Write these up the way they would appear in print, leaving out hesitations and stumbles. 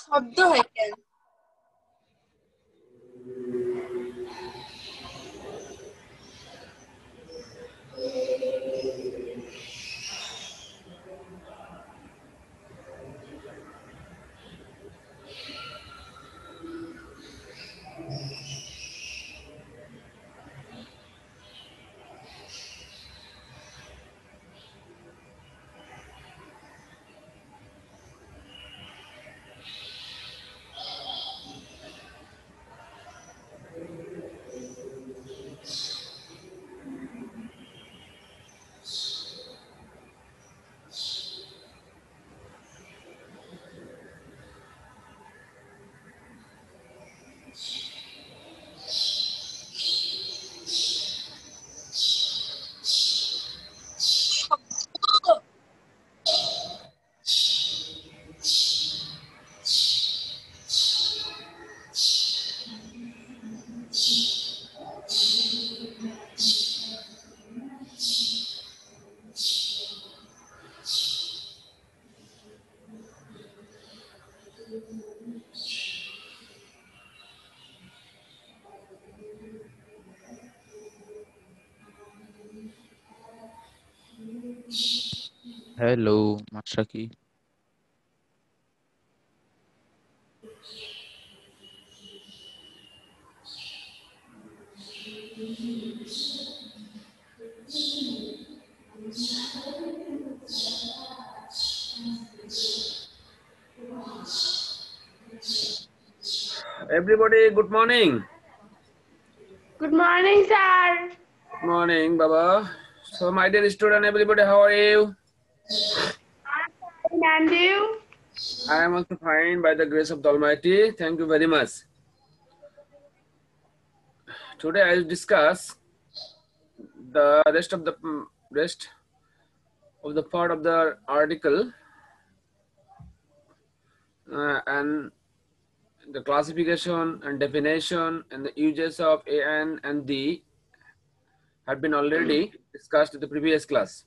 শব্দ হয় কেন? Hello, Masaki. Everybody, good morning. Good morning, sir. Good morning, Baba. So, my dear student, everybody, how are you? And you? I am also fine by the grace of the Almighty. Thank you very much. Today, I will discuss the rest of the part of the article and the classification and definition and the uses of an and the had been already discussed in the previous class.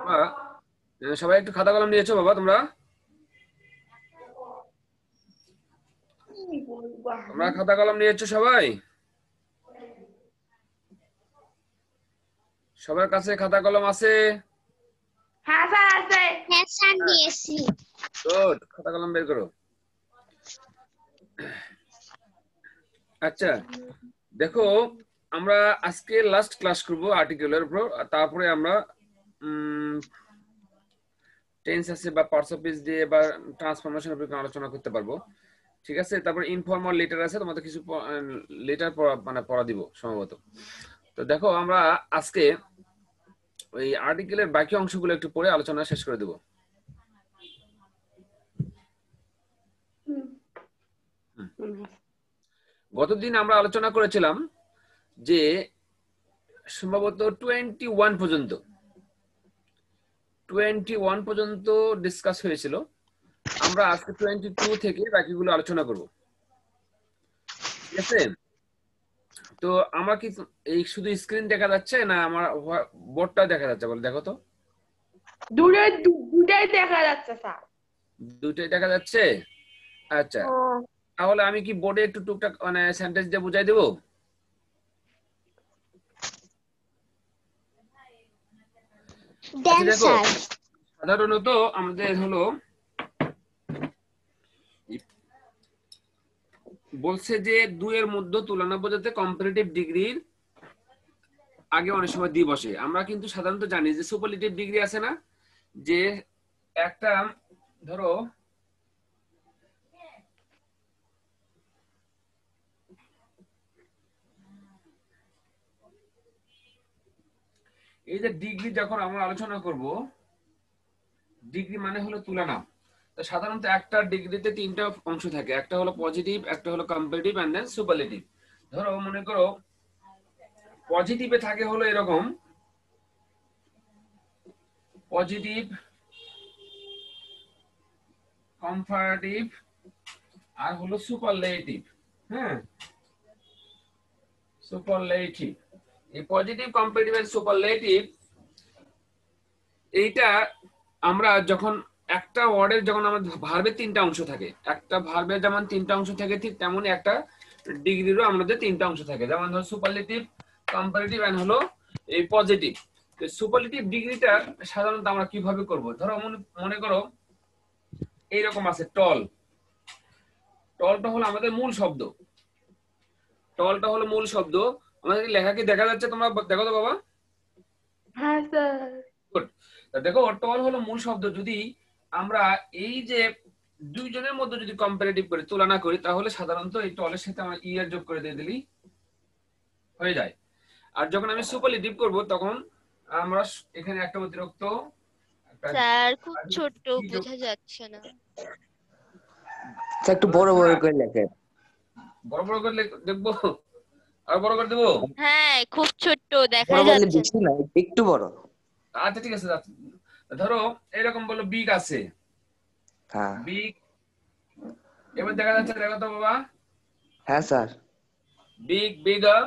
বাবা সবাই একটু খাতা কলম নিয়েছো বাবা তোমরা খাতা কলম নিয়েছো সবাই সবার কাছে খাতা কলম আছে হ্যাঁ স্যার আছে হ্যাঁ স্যার নিয়েছি গুড খাতা কলম বের করো আচ্ছা দেখো আমরা আজকে লাস্ট ক্লাস করব আর্টিকেলের উপর তারপরে আমরা টেন্স আছে বা পার্টস অফ স্পিচ দিয়ে বা ট্রান্সফরমেশন উপর আলোচনা করতে পারবো ঠিক আছে তারপর ইনফর্মাল লেটার আছে তোমাদের কিছু লেটার পড়া দিব সম্ভবত তো দেখো আমরা আজকে ওই আর্টিকেলের বাকি অংশগুলো একটু পড়ে আলোচনা শেষ করে দেব গতদিন আমরা আলোচনা করেছিলাম যে সম্ভবত 21 পর্যন্ত ডিসকাস হয়েছিল আমরা আজকে 22 থেকে বাকিগুলো আলোচনা করব, ঠিক আছে? তো আমার কি এই শুধু স্ক্রিন দেখা যাচ্ছে না আমার বোর্ডটা দেখা যাচ্ছে? বল দেখো তো। দুটাই দেখা যাচ্ছে স্যার। দুটোই দেখা যাচ্ছে? আচ্ছা, তাহলে আমি কি বোর্ডে একটু টুকটাক মানে সেন্টেন্স দিয়ে বুঝাই দেবো? আচ্ছা দেখো, সাধারণত আমাদের হলো বলছে যে 2 এর মধ্যে তুলনা বোঝাতে কম্পারেটিভ ডিগ্রির আগে অনেক সময় দি বসে। আমরা কিন্তু সাধারণত জানি যে সুপারলেটিভ ডিগ্রি আছে না, যে একটা ধরো এই যে ডিগ্রি যখন আমরা আলোচনা করব, ডিগ্রি মানে হলো তুলনা। তো সাধারণত একটা ডিগ্রিতে 3টা অংশ থাকে, একটা হলো পজিটিভ, একটা হলো কম্পারেটিভ এন্ড দেন সুপারলেটিভ। ধরো মনে করো পজিটিভে থাকে হলো এরকম, পজিটিভ, কম্পারেটিভ আর হলো সুপারলেটিভ। হ্যাঁ, সুপারলেটিভ। এই পজিটিভ, কম্পারেটিভ এন্ড সুপারলেটিভ এইটা আমরা যখন একটা ওয়ার্ডের যখন আমাদের ভার্বের 3টা অংশ থাকে, একটা ভার্বের যেমন 3টা অংশ থাকে ঠিক তেমনই একটা ডিগ্রিরও আমাদের 3টা অংশ থাকে। যেমন ধরো সুপারলেটিভ, কম্পারেটিভ এন্ড হলো এই পজিটিভ। তো সুপারলেটিভ ডিগ্রিটা সাধারণত আমরা কিভাবে করব? ধরো মনে করো এইরকম আছে টল। টলটা হলো আমাদের মূল শব্দ, টলটা হলো মূল শব্দ। আমাদের লেখা কি দেখা যাচ্ছে? তোমরা দেখো তো বাবা। হ্যাঁ স্যার। গুড। দেখো টল হলো মূল শব্দ। যদি আমরা এই যে দুইজনের মধ্যে যদি কম্পারেটিভ করে তুলনা করি, তাহলে সাধারণত এই টলের সাথে আমরা ই এর যোগ করে দিয়ে দিলেই হয়ে যায়। আর যখন আমি সুপারলেটিভ করব তখন আমরা এখানে একটা অতিরিক্ত স্যার খুব ছোট, বোঝা যাচ্ছে না। স্যার একটু বড় বড় করে লেখেন। বড় বড় করে দেখবো? আর বড় করে দেবো? হ্যাঁ খুব ছোট, দেখা বড় বললে যাচ্ছে বেশি না, একটু বড়। আচ্ছা ঠিক আছে। ধরো এরকম বলো বিগ আছে, হ্যাঁ বিগ। এবার দেখা যাচ্ছে, দেখো তো বাবা। হ্যাঁ স্যার। Big, bigger.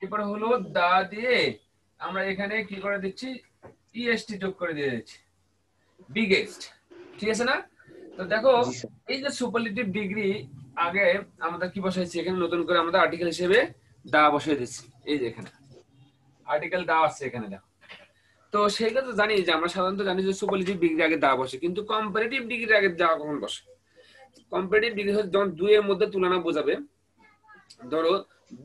এরপর হলো দা দিয়ে আমরা এখানে কি করে দিচ্ছি? ইএসটি যোগ করে দিয়ে দিচ্ছি, বিগেস্ট। ঠিক আছে না? তো দেখো জি স্যার। এই যে সুপারলেটিভ ডিগ্রি আগে আমরা কি বসাইছি? এখানে নতুন করে আমরা আর্টিকেল হিসেবে দা বসাই দিচ্ছি। এই যে এখানে আর্টিকেল দা আছে এখানে, দেখো। তো সেটা তো জানি যে আমরা সাধারণত জানি যে সুপারলেটিভ ডিগ্রি আগে দা বসে, কিন্তু কম্পারেটিভ ডিগ্রি আগে দা কখন বসে? কম্পারেটিভ ডিগ্রি হচ্ছে যখন 2 এর মধ্যে তুলনা বোঝাবে। ধরো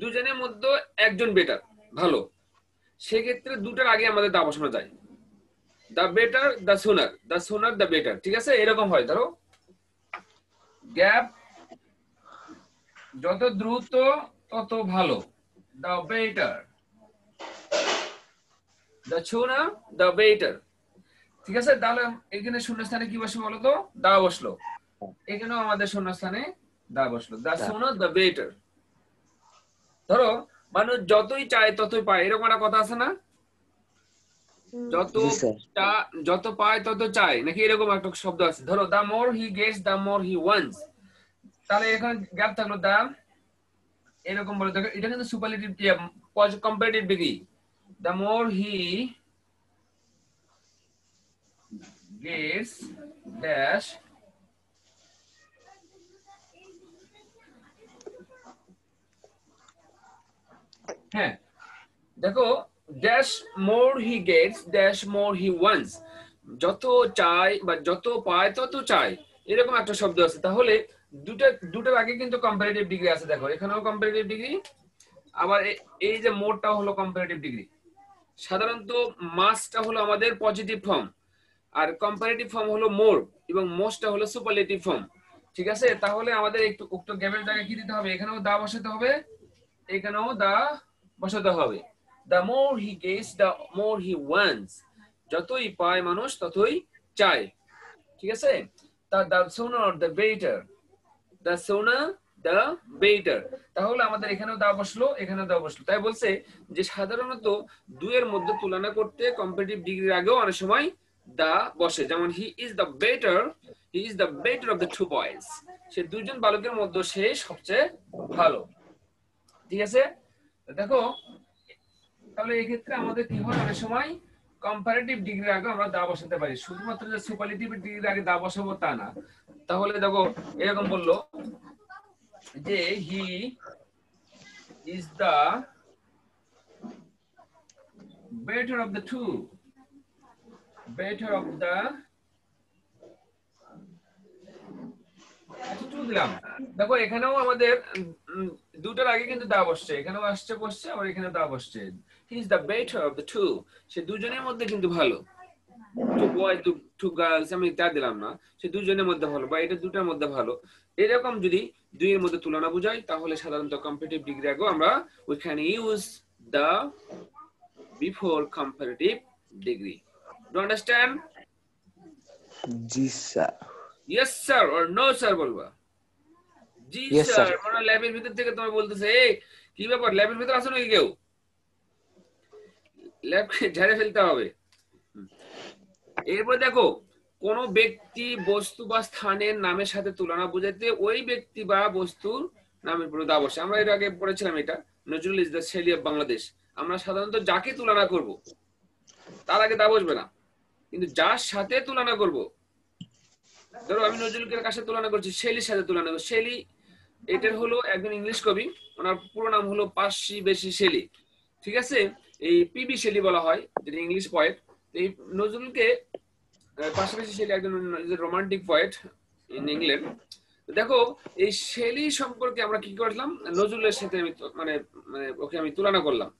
দুজনের মধ্যে একজন বেটার, ভালো, সেক্ষেত্রে দুটার আগে আমাদের দা বসানো যায়। The better, the sooner, the sooner, the better. ঠিক আছে, এরকম হয়। ধরো গ্যাপ, যত দ্রুত তত ভালো, the better, the sooner, the better. ঠিক আছে, তাহলে এখানে শূন্যস্থানে কি বসে বলো তো? দা বসলো। এখানেও আমাদের শূন্যস্থানে দা বসলো, দ্য সুনার, দ্য বেটার। ধরো মানুষ যতই চায় ততই পায়, এরকম একটা কথা আছে না? যত পায় তত চায়, নাকি এরকম একটা শব্দ আছে। ধরো the more he gets the more he wants. তাহলে এখানে গ্যাপ থাকলো দা, এরকম বলে। দেখো এটা কিন্তু superlative comparative degree. The more he gets dash, হ্যাঁ দেখো dash more he gets dash more he wants. যত চায় বা যত পায় তত চায়, এরকম একটা শব্দ আছে। তাহলে দুটার আগে কিন্তু কম্পারেটিভ ডিগ্রি আছে। দেখো এখানেও কম্পারেটিভ ডিগ্রি, আবার এই যে মোরটা হলো কম্পারেটিভ ডিগ্রি। সাধারণত মাসটা হলো আমাদের পজিটিভ ফর্ম, আর কম্পারেটিভ ফর্ম হলো মোর, এবং মোস্টটা হলো সুপারলেটিভ ফর্ম। ঠিক আছে, তাহলে আমাদের একটু উক্ত গ্যাপের জায়গায় কি দিতে হবে? এখানেও দা বসাতে হবে, এখানেও দা বসাতে হবে। The more he gets the more he wants. যতই পায় মানুষ ততই চায়। ঠিক আছে, the sooner the better, the sooner the better. তাহলে আমাদের এখানেও দা বসলো, এখানেও দা বসলো। তাই বলছে যে সাধারণত 2 এর মধ্যে তুলনা করতে কম্পারেটিভ ডিগ্রির আগেও অনেক সময় দা বসে, যেমন he is the better of the two boys, সে দুইজন বালকের মধ্যে সে সবচেয়ে ভালো। ঠিক আছে, দেখো তাহলে এই ক্ষেত্রে আমাদের কি হয়, অনেক সময় কম্পারেটিভ ডিগ্রির আগে আমরা দা বসাতে পারি, শুধুমাত্র যে সুপারলেটিভ ডিগ্রির আগে দা বসাবো তা না। তাহলে দেখো এরকম বললো যে হি is the better of the two, দিলাম। দেখো এখানেও আমাদের দুটার আগে কিন্তু দা বসছে, এখানেও আসছে বসছে, আর এখানে দা বসছে। He is the better of the two, সে দুজনের মধ্যে কিন্তু ভালো। টু বয় টু গার্লস আমি তা দিলাম না, সে দুজনের মধ্যে ভালো বা এটা দুটার মধ্যে ভালো। এরকম যদি দুইয়ের মধ্যে তুলনা বোঝায় তাহলে সাধারণত কম্পারেটিভ ডিগ্রি আগে আমরা we can use the before comparative degree. Do you understand? জি sir. Yes sir or no sir বলবা। জি Yes, স্যার sir. মানে ল্যাবের ভিতর থেকে তোমার বলতেছে এই কি ব্যাপার, ল্যাবের ভিতর আছো নাকি কেউ? ল্যাবকে ঝেড়ে ফেলতে হবে। এরপর দেখো কোন ব্যক্তি বস্তু বা স্থানের নামের সাথে তুলনা বোঝাতে ওই ব্যক্তি বা বস্তুর নামের পুরো দা বসে। আমরা এর আগে পড়েছিলাম এটা, Nazrul is the Shelley of Bangladesh. আমরা সাধারণত যাকে তুলনা করব তার আগে দা বসবে না, কিন্তু যার সাথে তুলনা করব, ধরো আমি নজরুলকে কার সাথে তুলনা করছি, শেলির সাথে তুলনা করব। শেলি এটার হলো একজন ইংলিশ কবি, ওনার পুরো নাম হলো পার্সি বেশি শেলি। ঠিক আছে, এই পিবি শেলি বলা হয়, যেটা ইংলিশ পয়েট। এই নজরুলকে পাশাপাশি শেলি একজন রোমান্টিক পয়েট ইন ইংল্যান্ড। দেখো এই শেলি সম্পর্কে আমরা কি করলাম, নজরুলের সাথে আমি মানে মানে ওকে আমি তুলনা করলাম।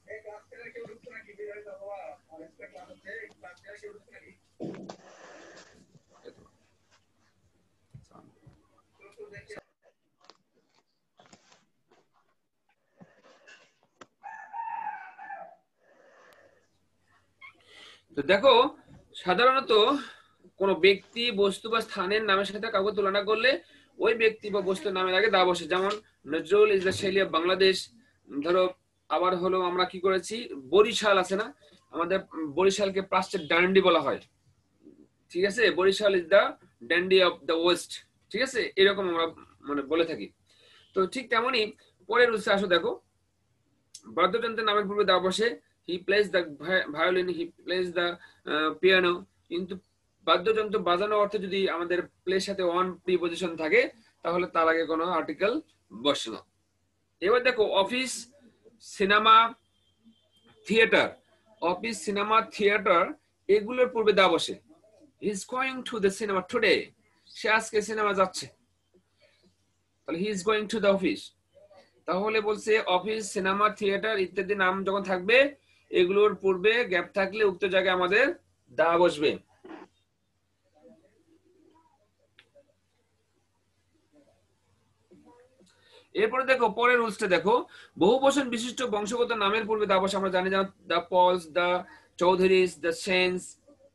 তো দেখো সাধারণত কোন ব্যক্তি বস্তু বা স্থানের নামের সাথে কাউকে তুলনা করলে ওই ব্যক্তি বা বস্তুর নামের আগে দা বসে, যেমন Nazrul is the Shelley of Bangladesh. ধরো আবার হলো আমরা কি করেছি, বরিশাল আছে না, আমাদের বরিশালকে প্রাচ্যের ডান্ডি বলা হয়। ঠিক আছে, Barishal is the dandy of the west. ঠিক আছে, এরকম আমরা মানে বলে থাকি। তো ঠিক তেমনই পরের উৎসে আসো, দেখো বাদ্যযন্ত্রের নামের পূর্বে দা বসে, he plays the violin, he plays the piano. কিন্তু বাদ্যযন্ত্র বাজানো অর্থে যদি আমাদের প্লের সাথে ওয়ান প্রিপজিশন থাকে তাহলে তার আগে কোনো আর্টিকেল বসে না। এবার দেখো office, cinema, theatre, office, cinema, theatre এগুলোর পূর্বে দা বসে। He is going to the cinema today, সে আজকে সিনেমা যাচ্ছে, তাহলে he is going to the office. তাহলে বলছে অফিস, সিনেমা, থিয়েটার ইত্যাদি নাম যখন থাকবে এগুলোর পূর্বে গ্যাপ থাকলে উক্ত জায়গায় আমাদের দা বসবে। এরপরে দেখো পরের রুলসটা দেখো, বহু বচন বিশিষ্ট বংশগত নামের পূর্বে দা বসে। আমরা জানি যেমন দা পলস, দা চৌধুরীস, দা সেন্স।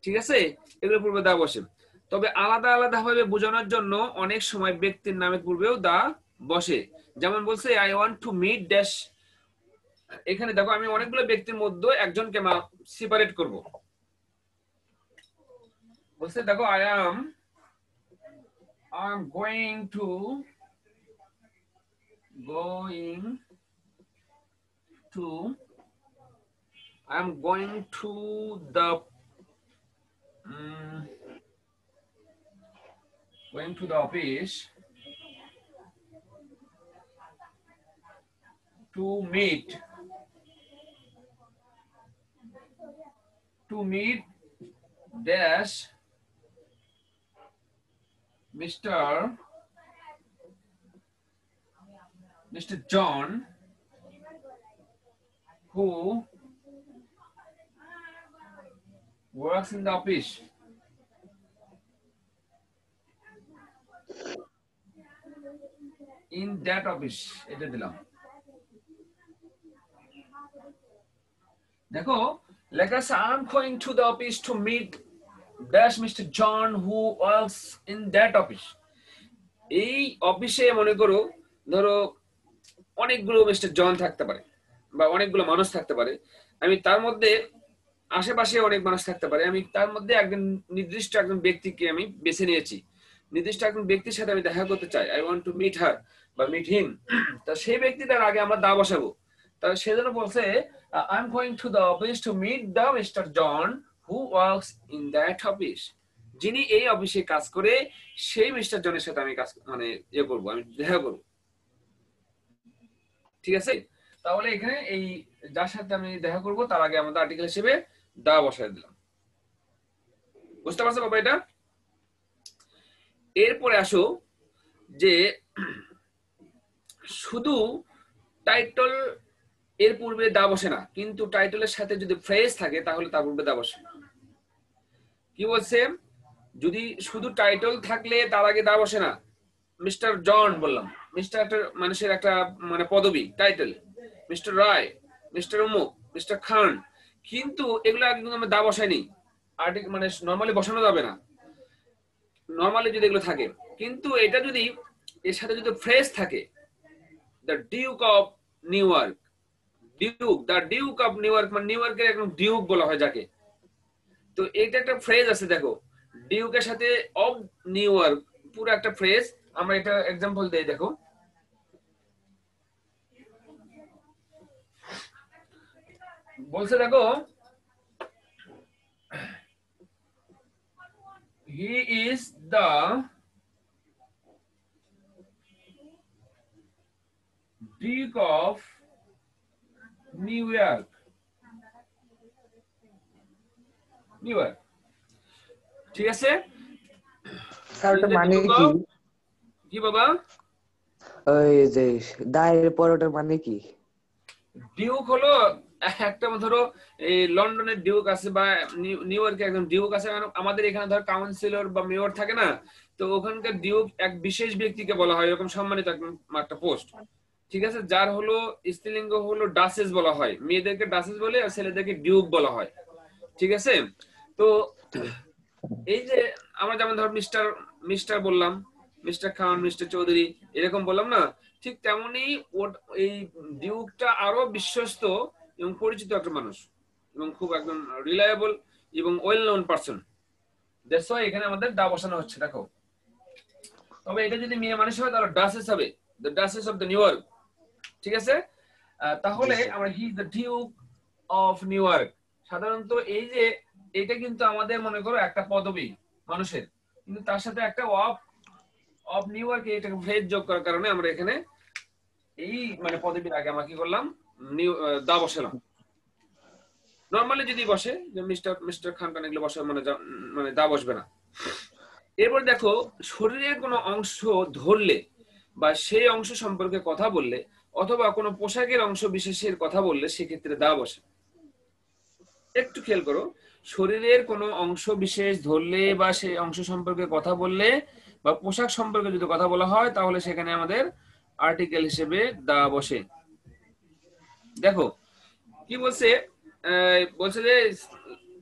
ঠিক আছে, এগুলোর পূর্বে দা বসে। তবে আলাদা আলাদা ভাবে বোঝানোর জন্য অনেক সময় ব্যক্তির নামের পূর্বেও দা বসে। যেমন বলছে I want to meet dash, এখানে দেখো আমি অনেকগুলো ব্যক্তির মধ্যে একজনকে সেপারেট করব। বলছে দেখো I am going two the office to meet dash Mr. John who works in the office. In that office এটা দিলাম। দেখো লেখা আছে I am going to the office to meet dash Mr. John who works in that office. এই অফিসে মনে করো ধরো অনেকগুলো মিস্টার জন থাকতে পারে বা অনেকগুলো মানুষ থাকতে পারে, আমি তার মধ্যে আশেপাশে অনেক মানুষ থাকতে পারে, আমি তার মধ্যে নির্দিষ্ট একজন ব্যক্তিকে আমি বেছে নিয়েছি, নির্দিষ্ট একজন ব্যক্তির সাথে আমি দেখা করতে চাই, I want to meet her বা মিট হিম। তা সেই ব্যক্তিটার আগে আমরা দা বসাবো। তা সেজন্য বলছে I am going to the office to meet the mister John who works in that office. যিনি এই অফিসে কাজ করে সেই মিস্টার জনের সাথে আমি কাজ মানে ইয়ে করবো, আমি দেখা করবো। ঠিক আছে, তাহলে এখানে এই যার সাথে আমি দেখা করব তার আগে আমাদের আর্টিকেল হিসেবে দা বসায় দিলাম। বুঝতে পারছো বাবা এটা? এরপরে আসো যে শুধু টাইটল এর পূর্বে দা বসে না, কিন্তু টাইটলের সাথে যদি ফ্রেজ থাকে তাহলে তার পূর্বে দা বসে। কি বলছে, যদি শুধু টাইটল থাকলে তার আগে দা বসে না। মিস্টার জন বললাম, মিস্টার একটা মানুষের একটা মানে পদবি, টাইটেল, মিস্টার রায়, মিস্টার অমুক, মিস্টার খান, কিন্তু এগুলো আগে কিন্তু আমরা দা বসাইনি। আর্টিকেল মানে নরমালি বসানো যাবে না নরমালি যদি এগুলো থাকে, কিন্তু এটা যদি এর সাথে যদি ফ্রেজ থাকে, the Duke of new York, Duke, the Duke of new York, মানে নিউ ইয়র্কের একদম ডিউক বলা হয় যাকে। তো এটা একটা ফ্রেজ আছে, দেখো ডিউকের সাথে অফ নিউ ইয়র্ক, পুরো একটা ফ্রেজ। আমরা এটা এক্সাম্পল দেই, দেখো বলছে, দেখো হি is the Duke of new York, new York. ঠিক আছে, স্যার ওটা মানে কি? কি বাবা? ওই যে দায়ের পরোটার মানে কি? ডিউক হলো একটা, ধরো এই লন্ডনের ডিউক আছে বা নিউ ইয়র্কে একজন ডিউক আছে। আমাদের এখানে ধর কাউন্সিলর বা মেয়র থাকে না, তো ওখানকার ডিউক এক বিশেষ ব্যক্তিকে বলা হয়, এরকম সম্মানিত একটা পোস্ট। ঠিক আছে, যার হলো স্ত্রীলিঙ্গ হলো ডাসেস বলা হয়, মেয়েদেরকে ডাসেস বলে আর ছেলেদেরকে ডিউক বলা হয়। ঠিক আছে, তো এই যে আমরা যেমন ধর মিস্টার মিস্টার বললাম, মিস্টার খান, মিস্টার চৌধুরী, এরকম বললাম না, ঠিক তেমনি এই ডিউকটা আরো বিশ্বস্ত এবং পরিচিত একটা মানুষ এবং খুব একদম রিলায়েবল এবং well known person. That's why এখানে আমাদের দা বসানো হচ্ছে। দেখো, তবে এটা যদি মেয়ে মানুষ হয় তাহলে ডাসেস হবে, the ডাসেস of the new York. ঠিক আছে, তাহলে আমরা he the Duke of new York, সাধারণত এই যে এটা কিন্তু আমাদের মনে করো একটা পদবি মানুষের, কিন্তু তার সাথে একটা অফ নিউ ইয়র্ক এটাকে ফ্রেজ যোগ করার কারণে আমরা এখানে এই মানে পদবির আগে আমরা কি করলাম, দা বসালাম। নরমালি যদি বসে যে মিস্টার খান টান এগুলো বসে মানে দা বসবে না। এরপর দেখো, শরীরের কোনো অংশ ধরলে বা সেই অংশ সম্পর্কে কথা বললে অথবা কোনো পোশাকের অংশ বিশেষের কথা বললে সেক্ষেত্রে দা বসে। একটু খেয়াল করো, শরীরের কোনো অংশ বিশেষ ধরলে বা সেই অংশ সম্পর্কে কথা বললে বা পোশাক সম্পর্কে যদি কথা বলা হয় তাহলে সেখানে আমাদের আর্টিকেল হিসেবে দা বসে। দেখো কি বলছে, বলছে যে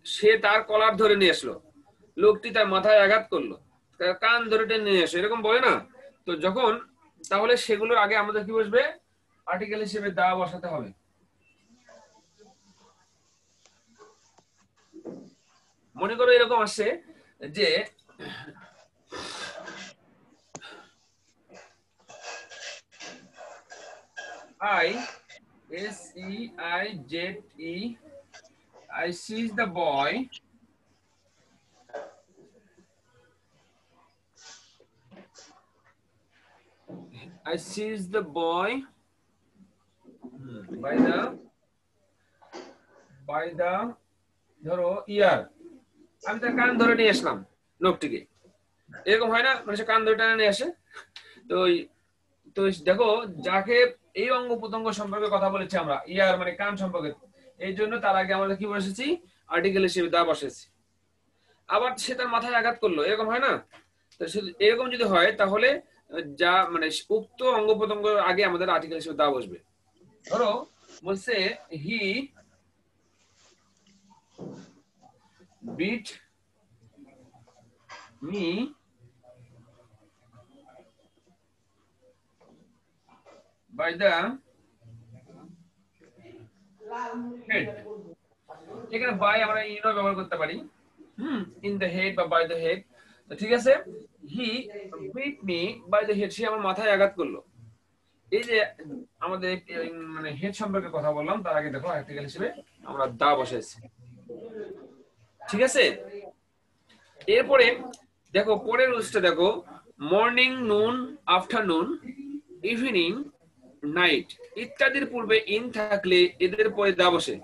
সে তার কলার ধরে নিয়ে আসলো, লোকটি তার মাথায় আঘাত করলো, তার কান ধরে টেনে নিয়ে আসলো, এরকম বলে না? তো যখন, তাহলে সেগুলোর আগে আমাদের কি বসবে, আর্টিকেল হিসেবে দা বসাতে হবে। মনে করো এরকম আসছে যে I sees the boy by the ধরো ইয়ার, আমি তার কান ধরে নিয়ে আসলাম লোকটিকে, এরকম হয় না, মানুষের কান ধরে টানে নিয়ে আসে। তো তো দেখো, যাকে এই অঙ্গ প্রত্যঙ্গ সম্পর্কে কথা বলেছি আমরা, ইয়ার মানে কান সম্পর্কে, এই জন্য তার আগে আমরা কি বসেছি, আর্টিকেল হিসেবে দা বসেছি। আবার সে তার মাথায় আঘাত করলো, এরকম হয় না? তো এরকম যদি হয় তাহলে যা মানে উক্ত অঙ্গ প্রত্যঙ্গ আগে আমাদের আর্টিকেল হিসেবে দা বসবে। ধরো বলছে he beat me by the head। এখানে বাই আমরা ইনও ব্যবহার করতে পারি ইন দ্য হেড বা বাই দ্য হেড। তো ঠিক আছে, he beat me by the head, সে আমার মাথায় আঘাত করলো। এই যে আমাদের মানে হেড সম্পর্কে কথা বললাম, তার আগে দেখো আর্টিকেল হিসেবে আমরা দা বসাইছি। ঠিক আছে, এরপরে দেখো পরের রুলসটা দেখো, মর্নিং, নুন, আফটারনুন, ইভিনিং, নাইট ইত্যাদির পূর্বে ইন থাকলে এদের পরে দা বসে,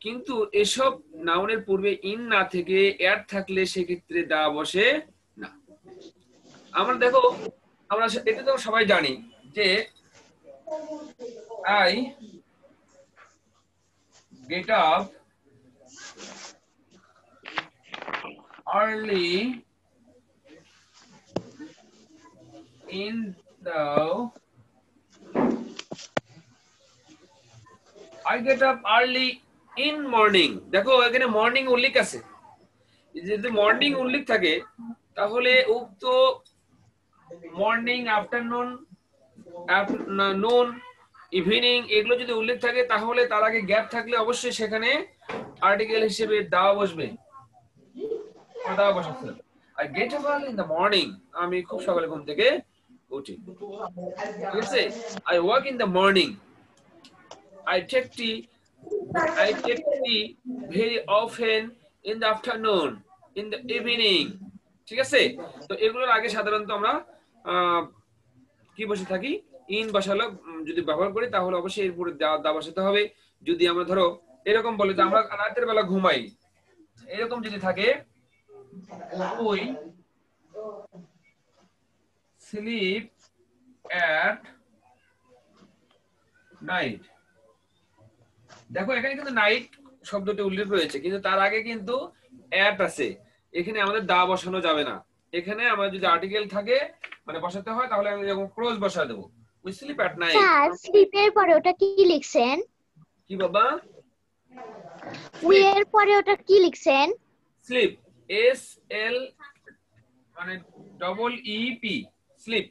কিন্তু এসব নাউনের পূর্বে ইন না থেকে অ্যাড থাকলে সেক্ষেত্রে দা বসে না। আমরা দেখো, আমরা এটা তো সবাই জানি যে I get up early in the I get up early in morning। দেখো এখানে মর্নিং উল্লেখ আছে, যদি মর্নিং উল্লেখ থাকে তাহলে উক্ত মর্নিং, আফটারনুন, নুন, ইভিনিং এগুলো যদি উল্লেখ থাকে তাহলে তার আগে গ্যাপ থাকলে অবশ্যই সেখানে আর্টিকেল হিসেবে দা বসবে। দা বসাচ্ছে, I get up early in the morning, আমি খুব সকালে ঘুম থেকে উঠি। ঠিক আছে, I work in the morning, I take tea very often in the afternoon, in the evening। ঠিক আছে, তো এগুলোর আগে সাধারণত আমরা কি বসে থাকি, ইন বসালো যদি ব্যবহার করি তাহলে অবশ্যই এর উপরে দা বসাতে হবে। যদি আমরা ধরো এরকম বলি যে আমরা রাতের বেলা ঘুমাই, এরকম যদি থাকে we sleep at night। দেখো এখানে কিন্তু নাইট শব্দটি উল্লেখ রয়েছে, কিন্তু তার আগে কিন্তু অ্যাট আছে, এখানে আমাদের দা বসানো যাবে না। এখানে আমরা যদি আর্টিকেল থাকে মানে বসাতে হয় তাহলে আমি এরকম ক্লোজ বসা দেব, we sleep at night। Sir স্লিপের পরে ওটা কি লিখছেন? কি বাবা? উই এর পরে ওটা কি লিখছেন? স্লিপ, S L মানে double E P, sleep,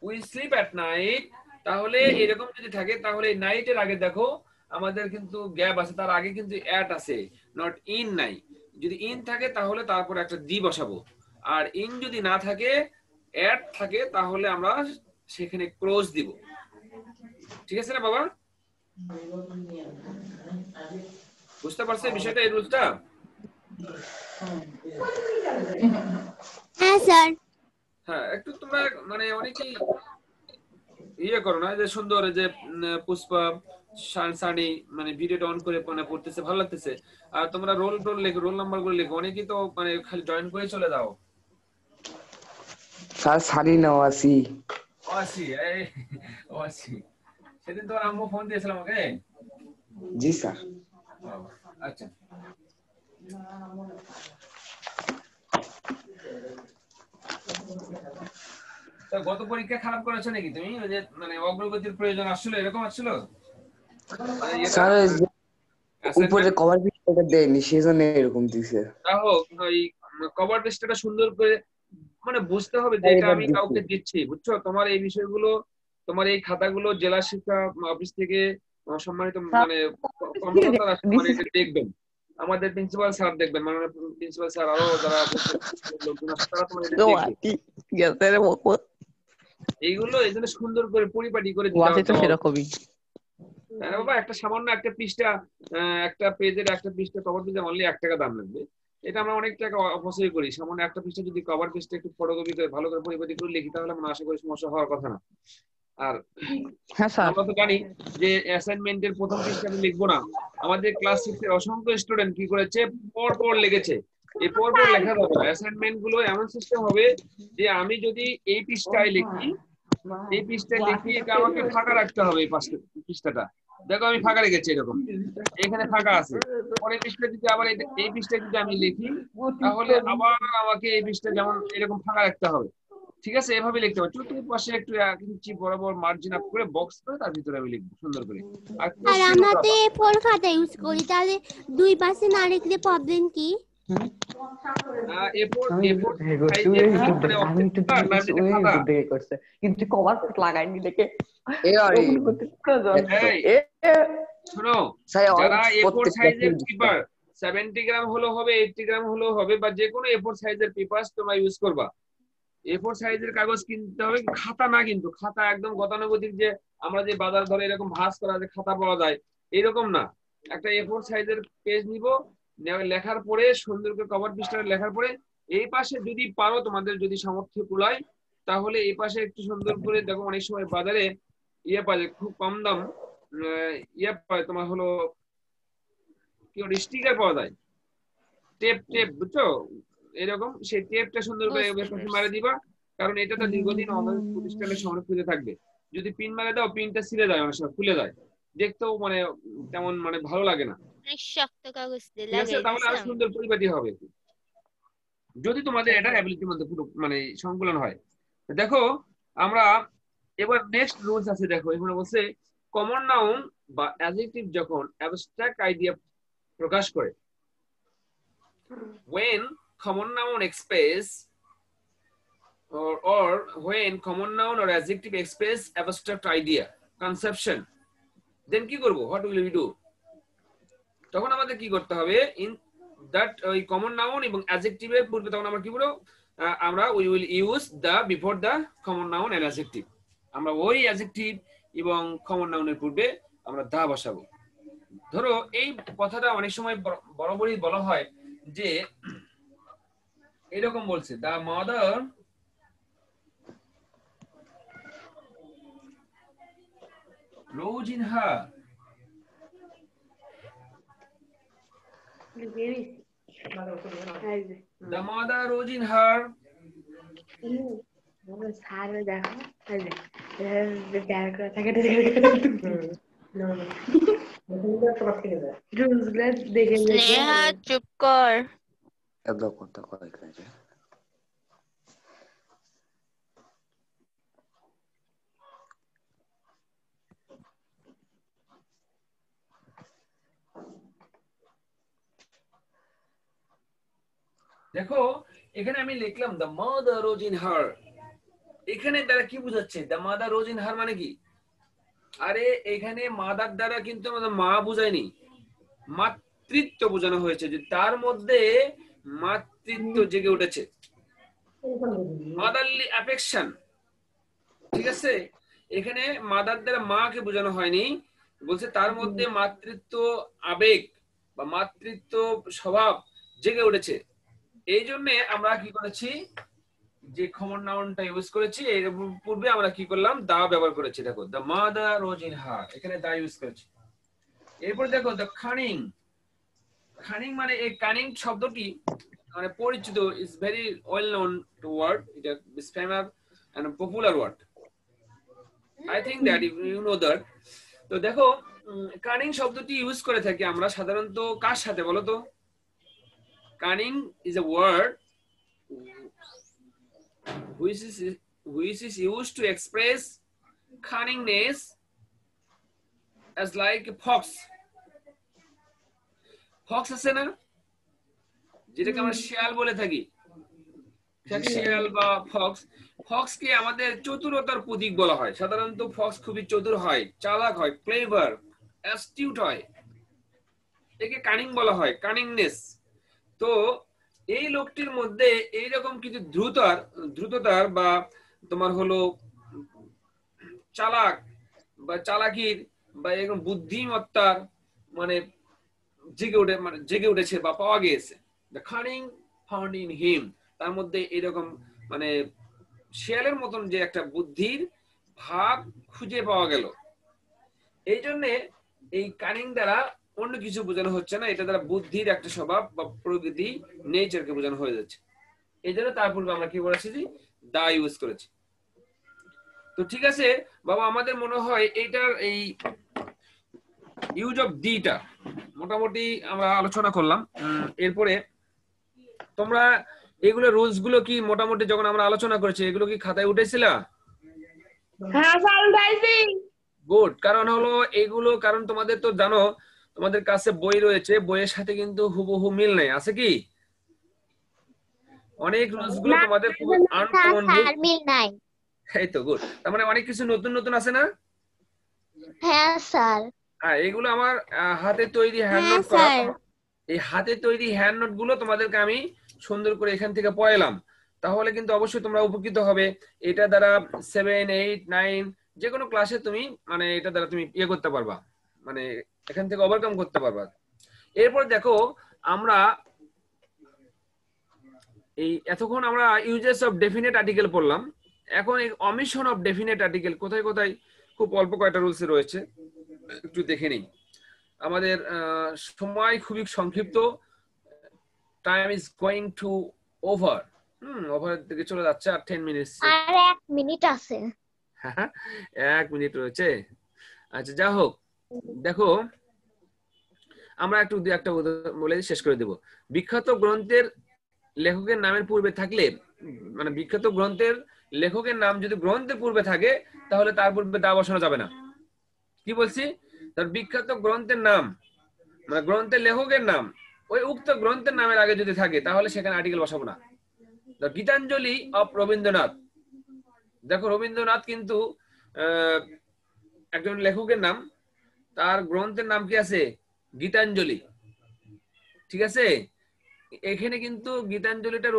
we sleep at night। তাহলে এরকম যদি থাকে তাহলে নাইটের আগে দেখো আমাদের কিন্তু গ্যাপ আছে, তার আগে কিন্তু অ্যাট আছে, নট ইন নাই। যদি ইন থাকে তাহলে তারপরে একটা দি বসাবো, আর ইন যদি না থাকে অ্যাট থাকে তাহলে আমরা সেখানে ক্লোজ দিব। ঠিক আছে না বাবা? বুঝতে পারছো বিষয়টা, এই রুলসটা? হ্যাঁ স্যার। হ্যাঁ, একটু তোমরা মানে অনেকেই ইয়ে করো না যে সুন্দর যে পুষ্পা সানি মানে ভিডিওটা অন করে মানে পড়তেছে, ভালো লাগতেছে। আর তোমরা রোল লেখো, রোল নাম্বার গুলো লেখো, অনেকেই তো মানে খালি জয়েন করে চলে যাও। স্যার সানি না আসি। সেদিন তোমার আম্মু ফোন দিয়েছিল আমাকে। জি স্যার। আচ্ছা, গত পরীক্ষা খারাপ করেছো নাকি তুমি? ওই যে মানে অগ্রগতির প্রয়োজন আসছিল, এরকম আসছিল? স্যার উপরে কভার পিকচারটা দেয়নি, সেজন্য এরকম দিছে। দেখো ওই কভার পেজটা সুন্দর করে মানে বুঝতে হবে যে এটা আমি কাউকে দিচ্ছি, বুঝছো? তোমার এই বিষয়গুলো, তোমার এই খাতাগুলো জেলা শিক্ষা অফিস থেকে সম্মানিত মানে কর্মকর্তারা মানে এটা দেখবেন, আমাদের প্রিন্সিপাল স্যার দেখবেন, মানে প্রিন্সিপাল স্যার আরো যারা লোকজন আছে তারা তোমার এটা দেখবে। এইগুলো এই জন্য সুন্দর করে পরিপাটি করে দিতে হবে সেরকমই। হ্যাঁ বাবা, একটা সামান্য একটা পৃষ্ঠা, একটা পেজের একটা পৃষ্ঠা কভার পেজে অনলি 1 টাকা দাম লাগবে। এটা আমরা অনেক টাকা অপচয় করি। সামান্য একটা পৃষ্ঠা যদি কভার পেজটা একটু ফটোকপি করে ভালো করে পরিপাটি করে লিখি তাহলে আমরা আশা করি সমস্যা হওয়ার কথা না। আর আমরা তো জানি যে অ্যাসাইনমেন্টের প্রথম পৃষ্ঠাতে লিখবো না। আমাদের ক্লাস 6 এর অসংখ্য স্টুডেন্ট কি করেছে, পর লিখেছে। এই পর লেখা যাবে না। অ্যাসাইনমেন্ট গুলো এমন সিস্টেম হবে যে আমি যদি এই পৃষ্ঠায় লিখি, এই পৃষ্ঠায় লিখি, এটা আমাকে ফাঁকা রাখতে হবে। এই পৃষ্ঠাটা দেখো আমি ফাঁকা রেখেছি, এরকম এখানে ফাঁকা আছে। পরের পৃষ্ঠা যদি আবার এই পৃষ্ঠায় যদি আমি লিখি তাহলে আবার আমাকে এই পৃষ্ঠা যেমন এরকম ফাঁকা রাখতে হবে। ঠিক আছে, এভাবে লিখতে হবে। চতুর্থ পাশে একটু 1 ইঞ্চি বরাবর মার্জিন আপ করে বক্স করে তার ভিতরে আমি লিখবো সুন্দর করে। আর আমরা তো A4 খাতা ইউজ করি, তাহলে দুই পাশে না লিখলে প্রবলেম কি? কিন্তু কভার লাগাইনি দেখে শোনো, স্যার যারা A4 প্রত্যেক সাইজের পেপার 70 গ্রাম হলো হবে, 80 গ্রাম হলো হবে, বা যে কোনো A4 সাইজের পেপার তোমরা ইউজ করবা। A4 সাইজের কাগজ কিনতে হবে, খাতা না, কিন্তু খাতা একদম গতানুগতিক যে আমরা যে বাজার ধরে এরকম ভাঁজ করা যে খাতা পাওয়া যায় এরকম না। একটা A4 সাইজের পেজ নিব, লেখার পরে সুন্দর করে কভার পৃষ্ঠা লেখার পরে এই পাশে যদি পারো, তোমাদের যদি সামর্থ্য কুলায়, তাহলে এই পাশে একটু সুন্দর করে দেখো, অনেক সময় বাজারে ইয়ে পাওয়া যায় খুব কম দাম, ইয়ে পায় তোমার হলো কি স্টিকার পাওয়া যায়, টেপ টেপ, বুঝছো এরকম, সেই টেপটা সুন্দর করে মারে দিবা, কারণ এটা তো দীর্ঘদিন আমাদের প্রতিষ্ঠানের সংরক্ষিত থাকবে। যদি পিন মারে দাও, পিনটা ছিঁড়ে যায়, অনেক সময় খুলে যায়, দেখতেও মানে তেমন মানে ভালো লাগে না। শক্ত কাগজ দিয়ে ঠিক আছে, লাগাই তাহলে আরো দিছিলাম। সুন্দর পরিপাটি হবে যদি তোমাদের এটা অ্যাবিলিটির মধ্যে পুরো মানে সংকলন হয়। দেখো আমরা এবার নেক্সট রুলস আছে, দেখো এখানে বলছে কমন নাউন বা অ্যাডজেক্টিভ যখন অ্যাবস্ট্রাক্ট আইডিয়া প্রকাশ করে, when common noun express or when common noun or adjective express abstract idea conception, then কি করব, what will we do? তখন আমাদের কি করতে হবে, in that ওই কমন নাউন এবং অ্যাডজেক্টিভ এর পূর্বে তখন আমরা কি বলবো, আমরা we will use the before the common noun and adjective, আমরা ওই অ্যাডজেক্টিভ এবং কমন নাউনের পূর্বে আমরা দা বসাবো। ধরো এই কথাটা অনেক সময় বরাবরই বলা হয় যে এরকম বলছে, the mother rose in her, the mother rose in her, সারে দেখো প্যারাগ্রাফ থাকে রুলস গুলো দেখে স্নেহা চুপ কর। এত কথা কয় কাজে। দেখো এখানে আমি লিখলাম the mother rose in her, এখানে দ্বারা কি বোঝাচ্ছে, the mother rose in her মানে কি, আরে এখানে মাদার দ্বারা কিন্তু আমাদের মা বোঝায়নি, মাতৃত্ব বোঝানো হয়েছে, যে তার মধ্যে মাতৃত্ব জেগে উঠেছে, মাদারলি অ্যাফেকশন। ঠিক আছে, এখানে মাদার দ্বারা মাকে বোঝানো হয়নি, বলছে তার মধ্যে মাতৃত্ব আবেগ বা মাতৃত্ব স্বভাব জেগে উঠেছে। এই জন্য আমরা কি করেছি, যে কমন নাউনটা ইউজ করেছি, এর পূর্বে আমরা কি করলাম, দা ব্যবহার করেছি। দেখো the mother rose in her, এখানে দা ইউজ করেছি। এরপর দেখো the cunning, cunning মানে এই cunning শব্দটি মানে পরিচিত, is very well known word, এটা is famous and popular word, I think that you know that. তো দেখো cunning শব্দটি ইউজ করে থাকি আমরা সাধারণত কার সাথে বলো তো, cunning is a word which is used to express cunningness as like a fox আছে না, যেটাকে আমরা শিয়াল বলে থাকি, শিয়াল বা ফক্স কে আমাদের চতুরতার প্রতীক বলা হয়। সাধারণত ফক্স খুবই চতুর হয়, চালাক হয়, ক্লেভার, অ্যাস্টিউট হয়, একে কানিং বলা হয়, কানিংনেস। তো এই লোকটির মধ্যে এইরকম কিছু দ্রুততার বা তোমার হলো চালাক বা চালাকির বা এরকম বুদ্ধিমত্তার মানে জেগে উঠেছে বা পাওয়া গিয়েছে, the cunning found in him, তার মধ্যে এরকম মানে শিয়ালের মতন যে একটা বুদ্ধির ভাব খুঁজে পাওয়া গেল। এই জন্য এই কানিং দ্বারা অন্য কিছু বোঝানো হচ্ছে না, এটা দ্বারা বুদ্ধির একটা স্বভাব বা প্রকৃতি, নেচারকে বোঝানো হয়ে যাচ্ছে। এই জন্য তার পূর্বে আমরা কি বলেছি, দা ইউজ করেছি। তো ঠিক আছে বাবা, আমাদের মনে হয় এইটার এই ইউজ অফ দিটা মোটামুটি আমরা আলোচনা করলাম। এরপরে তোমরা এগুলো রুলস গুলো কি মোটামুটি যখন আমরা আলোচনা করেছি এগুলো কি খাতায় উঠেছিলা? হ্যাঁ স্যার উঠাইছি। গুড, কারণ হলো এগুলো, কারণ তোমাদের তো জানো তোমাদের কাছে বই রয়েছে, বইয়ের সাথে কিন্তু হুবহু মিল নেই, আছে কি? অনেক রুলস গুলো তোমাদের খুব আনকমন, মিল নাই। এই তো গুড, তার মানে অনেক কিছু নতুন নতুন আছে না? হ্যাঁ স্যার। হ্যাঁ, এগুলো আমার হাতে তৈরি হ্যান্ড হ্যাঁ নোট করা। স্যার। এই হাতে তৈরি হ্যান্ড নোট গুলো তোমাদেরকে আমি সুন্দর করে এখান থেকে পড়ালাম, তাহলে কিন্তু অবশ্যই তোমরা উপকৃত হবে। এটা দ্বারা 7, 8, 9 যে কোনো ক্লাসে তুমি মানে এটা দ্বারা তুমি ইয়ে করতে পারবা, মানে এখান থেকে ওভারকাম করতে পারবা। এরপর দেখো আমরা এই এতক্ষণ আমরা ইউজেস অফ ডেফিনেট আর্টিকেল পড়লাম, এখন এই অমিশন অফ ডেফিনেট আর্টিকেল কোথায় কোথায় খুব অল্প কয়টা রুলস রয়েছে একটু দেখে নিই। আমাদের সময় খুবই সংক্ষিপ্ত, time is going two over, over দিকে চলে যাচ্ছে, আর 10 মিনিট আর 1 মিনিট আছে। 1 মিনিট রয়েছে। আচ্ছা যা হোক, দেখো আমরা একটু দুই একটা উদাহরণ বলে শেষ করে দেব। বিখ্যাত গ্রন্থের লেখকের নামের পূর্বে থাকলে, মানে বিখ্যাত গ্রন্থের লেখকের নাম যদি গ্রন্থের পূর্বে থাকে তাহলে তার পূর্বে দা বসানো যাবে না। কি বলছি? তার বিখ্যাত গ্রন্থের নাম মানে গ্রন্থের লেখকের নাম ওই উক্ত গ্রন্থের নামের আগে যদি থাকে তাহলে সেখানে আর্টিকেল বসাবো না। গীতাঞ্জলি অফ রবীন্দ্রনাথ, দেখো রবীন্দ্রনাথ কিন্তু একজন লেখকের নাম, তার গ্রন্থের নাম কি আছে? গীতাঞ্জলি, ঠিক আছে? এখানে কিন্তু গীতাঞ্জলিটা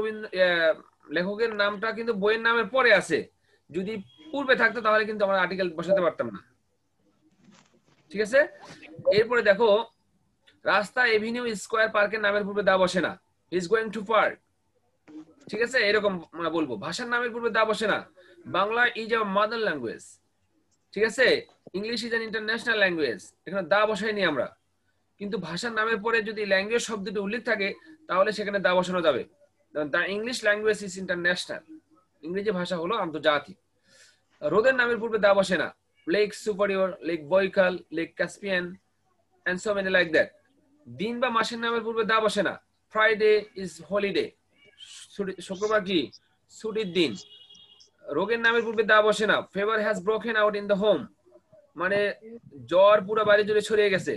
লেখকের নামটা কিন্তু বইয়ের নামের পরে আছে, যদি পূর্বে থাকতো তাহলে কিন্তু আমরা আর্টিকেল বসাতে পারতাম না, ঠিক আছে? এরপরে দেখো রাস্তা, এভিনিউ, স্কয়ার, পার্কের নামের পূর্বে দা বসে না। ইজ গোয়িং টু পার্ক, ঠিক আছে? এরকম বলবো। ভাষার নামের পূর্বে দা বসে না। Bangla is our mother language, ঠিক আছে? English is an international language, এখানে দা বসাইনি আমরা, কিন্তু ভাষার নামের পরে যদি ল্যাঙ্গুয়েজ শব্দটি উল্লেখ থাকে তাহলে সেখানে দা বসানো যাবে। The English language is international, ইংরেজি ভাষা হলো আন্তর্জাতিক। হ্রদের নামের পূর্বে দা বসে না। Lake Superior, lake Baikal, lake Caspian and so many like that. দিন বা মাসের নামের পূর্বে দা বসে না। ফ্রাইডে ইজ হলিডে, শুক্রবার কি ছুটির দিন। রোগের নামের পূর্বে দা বসে না। Fever has broken out in the home, মানে জ্বর পুরো বাড়ি জুড়ে ছড়িয়ে গেছে।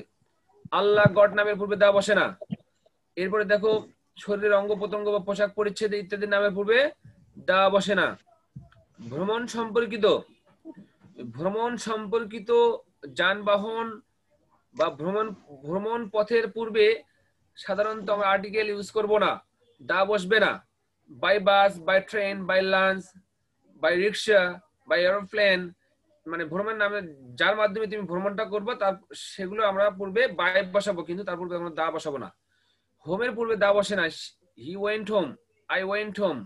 আল্লাহ গড নামের পূর্বে দা বসে না। এরপরে দেখো শরীরের অঙ্গ প্রত্যঙ্গ বা পোশাক পরিচ্ছদ ইত্যাদি নামের পূর্বে দা বসে না। ভ্রমণ সম্পর্কিত যানবাহন বা ভ্রমণ পথের পূর্বে সাধারণত আমরা আর্টিকেল ইউজ করব না, দা বসবে না। By bus, by train, by launch, by rickshaw, by aeroplane, মানে ভ্রমণ নামে যার মাধ্যমে তুমি ভ্রমণটা করবে তার সেগুলো আমরা পূর্বে বাই বসাবো, কিন্তু তার পূর্বে আমরা দা বসাবো না। হোমের পূর্বে দা বসে না। He went home, I went home,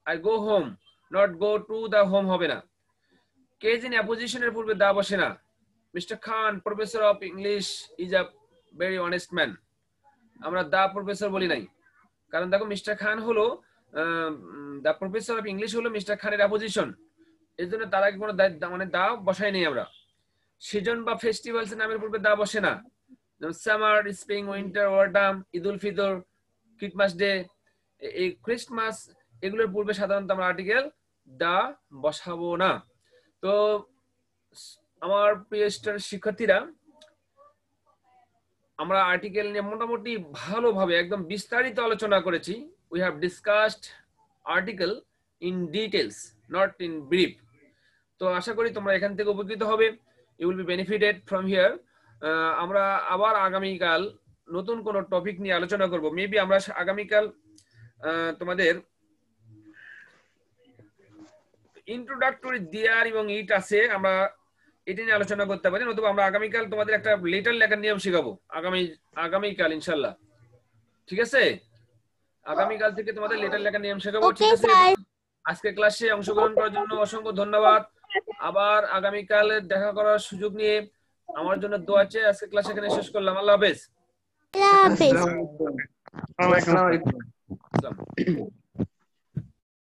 I go home, not go to the home হবে না। কেজ ইন অ্যাপোজিশনের পূর্বে দা বসে না। Mister Khan professor of English is a very honest man, আমরা দা প্রফেসর বলি নাই, কারণ দেখো মিস্টার খান হলো দা প্রফেসর অফ ইংলিশ হলো মিস্টার খানের অ্যাপোজিশন, এই জন্য তার আগে কোনো মানে দা বসাই নেই আমরা। সিজন বা ফেস্টিভ্যালস নামের পূর্বে দা বসে না। যেমন summer, spring, winter, autumn, Eid ul Fitr, Christmas day, এই ক্রিসমাস এগুলোর পূর্বে সাধারণত আমরা আর্টিকেল দা বসাবো না। তো আমার প্রিয় শিক্ষার্থীরা, আমরা আর্টিকেল নিয়ে মোটামুটি ভালোভাবে একদম বিস্তারিত আলোচনা করেছি। We have discussed article in details, not in brief. তো আশা করি তোমরা এখান থেকে উপকৃত হবে। You will be benefited from here. আমরা আবার আগামীকাল নতুন কোন টপিক নিয়ে আলোচনা করব। মেবি আমরা আগামীকাল তোমাদের ইন্ট্রোডাক্টরি দেয়ার এবং ইট আছে, আমরা এটা নিয়ে আলোচনা করতে পারি। নতুবা আমরা আগামীকাল তোমাদের একটা লেটার লেখার নিয়ম শেখাবো আগামীকাল ইনশাল্লাহ, ঠিক আছে? আগামীকাল থেকে তোমাদের লেটার লেখার নিয়ম শেখাবো, ঠিক আছে? আজকে ক্লাসে অংশগ্রহণ করার জন্য অসংখ্য ধন্যবাদ। আবার আগামীকাল দেখা করার সুযোগ নিয়ে আমার জন্য দোয়া চেয়ে আজকে ক্লাস এখানে শেষ করলাম। আল্লাহ হাফেজ। আল্লাহ হাফেজ। আসসালামু আলাইকুম। আসসালাম।